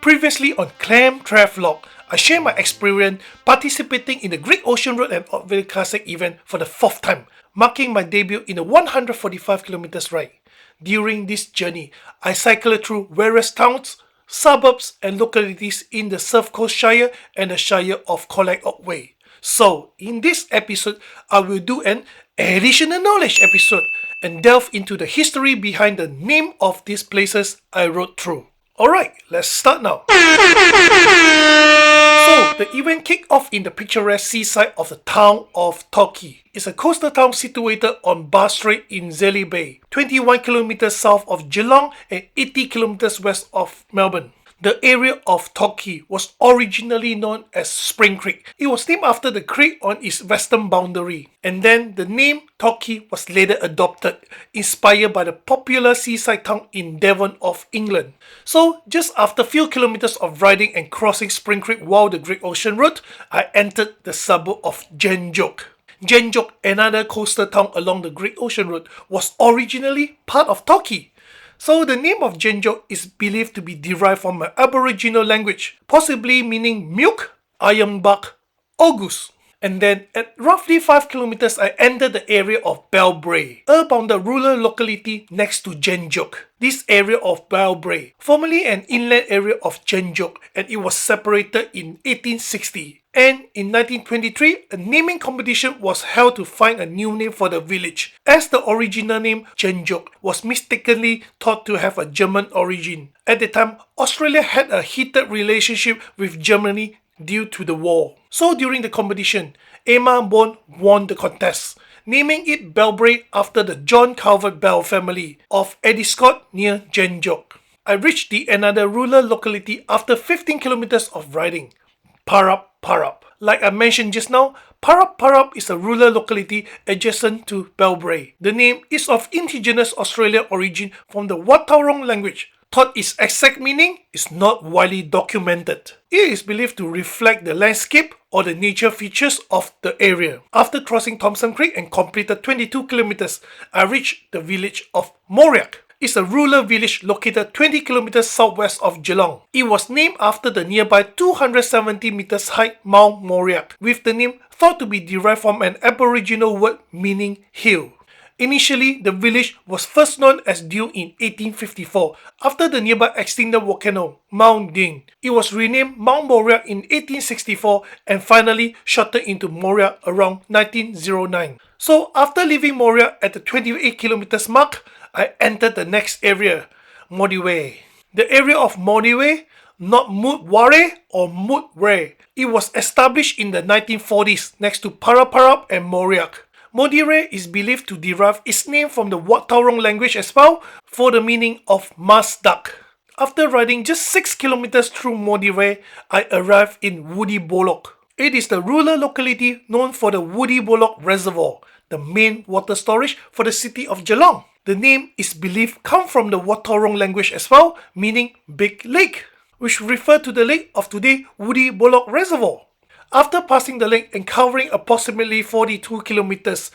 Previously on clemtravlog, I share my experience participating in the Great Ocean Road and Otway Classic event for the 4th time, marking my debut in a 145km ride. During this journey, I cycled through various towns, suburbs and localities in the South Coast Shire and the Shire of Otway. So, in this episode, I will do an additional knowledge episode and delve into the history behind the name of these places I rode through. Alright, let's start now. So, the event kicked off in the picturesque seaside of the town of Torquay. It's a coastal town situated on Bar Strait in Zelly Bay, 21 kilometers south of Geelong and 80 kilometers west of Melbourne. The area of Torquay was originally known as Spring Creek. It was named after the creek on its western boundary. And then the name Torquay was later adopted, inspired by the popular seaside town in Devon of England. So, just after a few kilometers of riding and crossing Spring Creek while the Great Ocean Road, I entered the suburb of Genjock. Genjock, another coastal town along the Great Ocean Road, was originally part of Torquay. So the name of Genjock is believed to be derived from an Aboriginal language, possibly meaning milk, iron bark, or goose. And then at roughly 5 kilometers, I entered the area of Belbrae, a bounded rural locality next to Genjock. This area of Belbrae, formerly an inland area of Genjock, and it was separated in 1860. And in 1923, a naming competition was held to find a new name for the village, as the original name Genjock was mistakenly thought to have a German origin. At the time, Australia had a heated relationship with Germany due to the war. So during the competition, Emma Bond won the contest, naming it Belbrae after the John Calvert Bell family of Eddiscott near Genjock. I reached the another rural locality after 15 kilometers of riding, Parap. Like I mentioned just now, Parap is a rural locality adjacent to Belbrae. The name is of indigenous Australian origin from the Wataurong language. Thought its exact meaning is not widely documented. It is believed to reflect the landscape or the nature features of the area. After crossing Thompson Creek and completed 22 kilometers, I reached the village of Moriak. It's a rural village located 20 kilometers southwest of Geelong. It was named after the nearby 270 meters high Mount Moriak, with the name thought to be derived from an Aboriginal word meaning hill. Initially, the village was first known as Dew in 1854 after the nearby extinct volcano, Mount Dean. It was renamed Mount Moriak in 1864 and finally shortened into Moriak around 1909. So after leaving Moriak at the 28 kilometers mark, I entered the next area, Modiway. The area of Modiway, not Mudware or Mudware. It was established in the 1940s next to Parap and Moriak. Modiway is believed to derive its name from the Wataurong language as well, for the meaning of Mars duck. After riding just 6 kilometers through Modiway, I arrived in Woody Bollock. It is the rural locality known for the Woody Bollock Reservoir, the main water storage for the city of Geelong. The name is believed come from the Wataurong language as well, meaning big lake, which refer to the lake of today Woody Bollock Reservoir. After passing the lake and covering approximately 42 kilometers,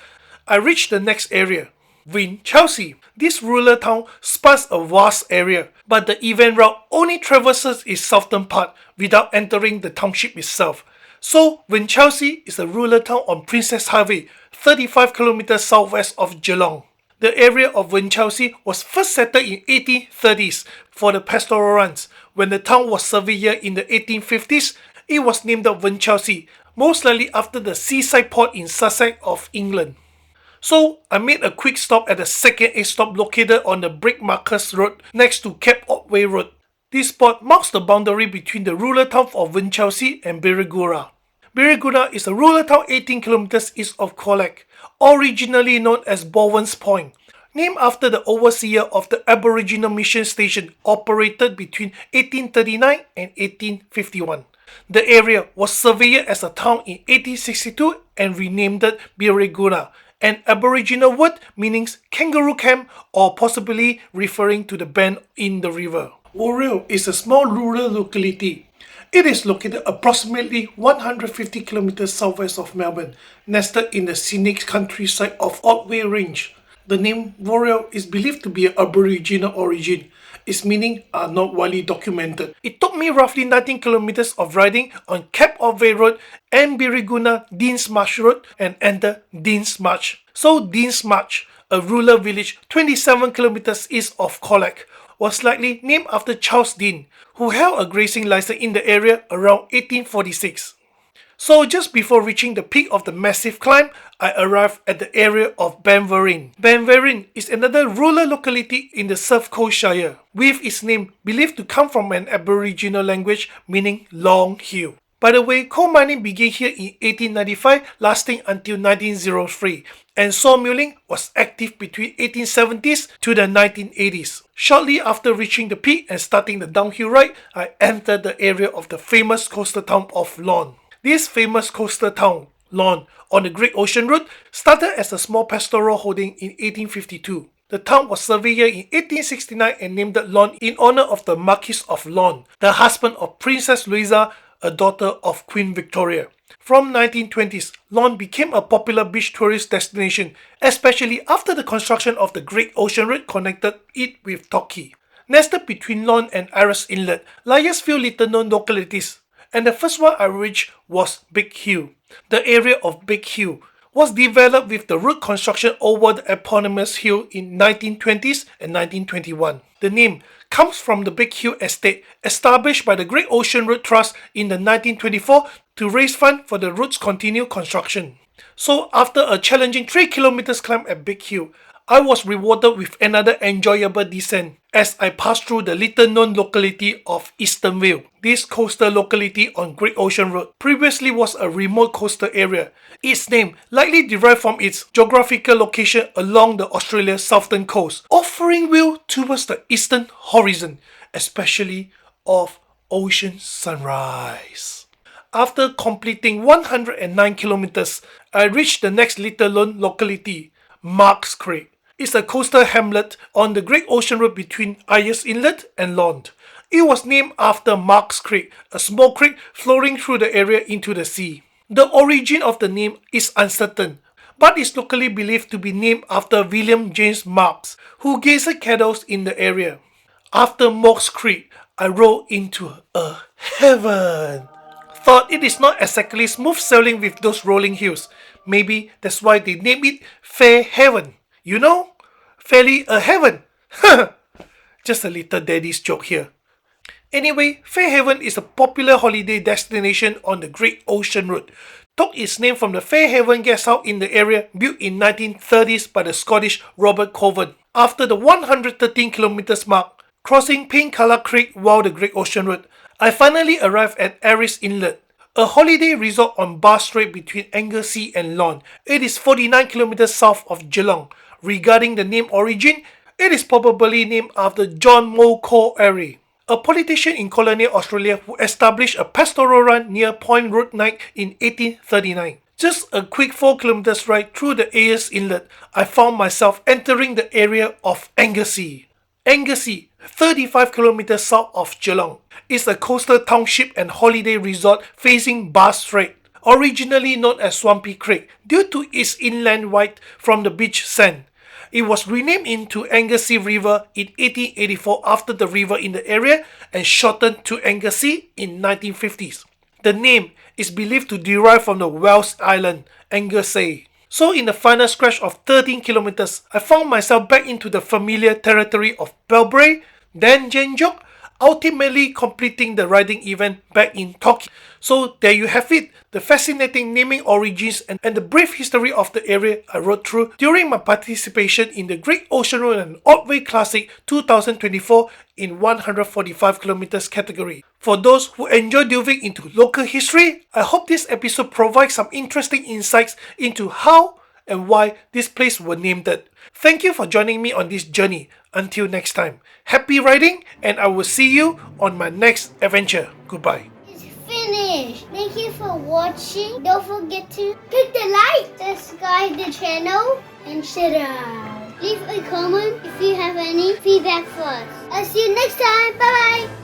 I reached the next area, Winchelsea. This rural town spans a vast area, but the event route only traverses its southern part without entering the township itself. So, Winchelsea is a rural town on Princess Highway, 35 kilometers southwest of Geelong. The area of Winchelsea was first settled in 1830s for the pastoral runs. When the town was surveyed in the 1850s, it was named Winchelsea, most likely after the seaside port in Sussex of England. So, I made a quick stop at the second aid stop located on the Brickmarkers Road next to Cape Otway Road. This spot marks the boundary between the rural town of Winchelsea and Birregurra. Birregurra is a rural town 18 kilometers east of Colac, originally known as Bowen's Point, named after the overseer of the Aboriginal Mission Station operated between 1839 and 1851. The area was surveyed as a town in 1862 and renamed Birregurra, an Aboriginal word meaning kangaroo camp or possibly referring to the bend in the river. Warrell is a small rural locality. It is located approximately 150 kilometers southwest of Melbourne, nested in the scenic countryside of Otway Range. The name Warrell is believed to be of Aboriginal origin. its meaning are not widely documented. It took me roughly 19 kilometers of riding on Cape Otway Road and Biriguna Dean's Marsh Road and enter Dean's Marsh. So Dean's Marsh, a rural village 27 kilometers east of Colac, was likely named after Charles Dean, who held a grazing license in the area around 1846. So just before reaching the peak of the massive climb, I arrived at the area of Benverine. Benverine is another rural locality in the South Coast Shire, with its name believed to come from an Aboriginal language meaning long hill. By the way, coal mining began here in 1895, lasting until 1903, and sawmilling was active between 1870s to the 1980s. Shortly after reaching the peak and starting the downhill ride, I entered the area of the famous coastal town of Lorne. This famous coastal town, Lorne, on the Great Ocean Road, started as a small pastoral holding in 1852. The town was surveyed here in 1869 and named Lorne in honor of the Marquis of Lorne, the husband of Princess Louisa, a daughter of Queen Victoria. From 1920s, Lorne became a popular beach tourist destination, especially after the construction of the Great Ocean Road connected it with Torquay. Nested between Lorne and Ayres Inlet lies few little-known localities, and the first one I reached was Big Hill. The area of Big Hill was developed with the road construction over the eponymous hill in 1920s and 1921. The name comes from the Big Hill Estate, established by the Great Ocean Road Trust in the 1924 to raise funds for the road's continued construction. So after a challenging 3 kilometers climb at Big Hill, I was rewarded with another enjoyable descent as I passed through the little-known locality of Eastern Vale. This coastal locality on Great Ocean Road previously was a remote coastal area. Its name likely derived from its geographical location along the Australia's southern coast, offering view towards the eastern horizon, especially of ocean sunrise. After completing 109 kilometers, I reached the next little-known locality, Marsh Creek. It's a coastal hamlet on the Great Ocean Road between Ayres Inlet and Lorne. It was named after Marsh Creek, a small creek flowing through the area into the sea. The origin of the name is uncertain, but is locally believed to be named after William James Marsh, who gathered cattle in the area. After Marsh Creek, I rode into a heaven. Thought it is not exactly smooth sailing with those rolling hills. Maybe that's why they named it Fair Haven. You know, fairly a heaven. Just a little daddy's joke here. Anyway, Fairhaven is a popular holiday destination on the Great Ocean Road. Took its name from the Fairhaven Guesthouse in the area built in 1930s by the Scottish Robert Coven. After the 113 kilometers mark, crossing Painkala Creek while the Great Ocean Road, I finally arrived at Ayres Inlet, a holiday resort on Bass Strait between Anglesea and Lorne. It is 49 kilometers south of Geelong. Regarding the name origin, it is probably named after John Mulcahy Ayres, a politician in colonial Australia who established a pastoral run near Point Roadnight in 1839. Just a quick 4 kilometers ride through the Ayres Inlet, I found myself entering the area of Anglesea. Anglesea, 35 kilometers south of Geelong, is a coastal township and holiday resort facing Bass Strait, originally known as Swampy Creek due to its inland wide from the beach sand. It was renamed into Anglesea River in 1884 after the river in the area and shortened to Anglesea in 1950s. The name is believed to derive from the Welsh island, Anglesea. So in the final stretch of 13 kilometers, I found myself back into the familiar territory of Belbray, then Janjok, ultimately completing the riding event back in Torquay. So there you have it, the fascinating naming origins and the brief history of the area I rode through during my participation in the Great Ocean Road and Otway Classic 2024 in 145 kilometers category. For those who enjoy delving into local history, I hope this episode provides some interesting insights into how and why this place were named that. Thank you for joining me on this journey. Until next time, happy riding, and I will see you on my next adventure. Goodbye. It's finished. Thank you for watching. Don't forget to click the like, subscribe the channel, and share it out. Leave a comment if you have any feedback for us. I'll see you next time. Bye bye.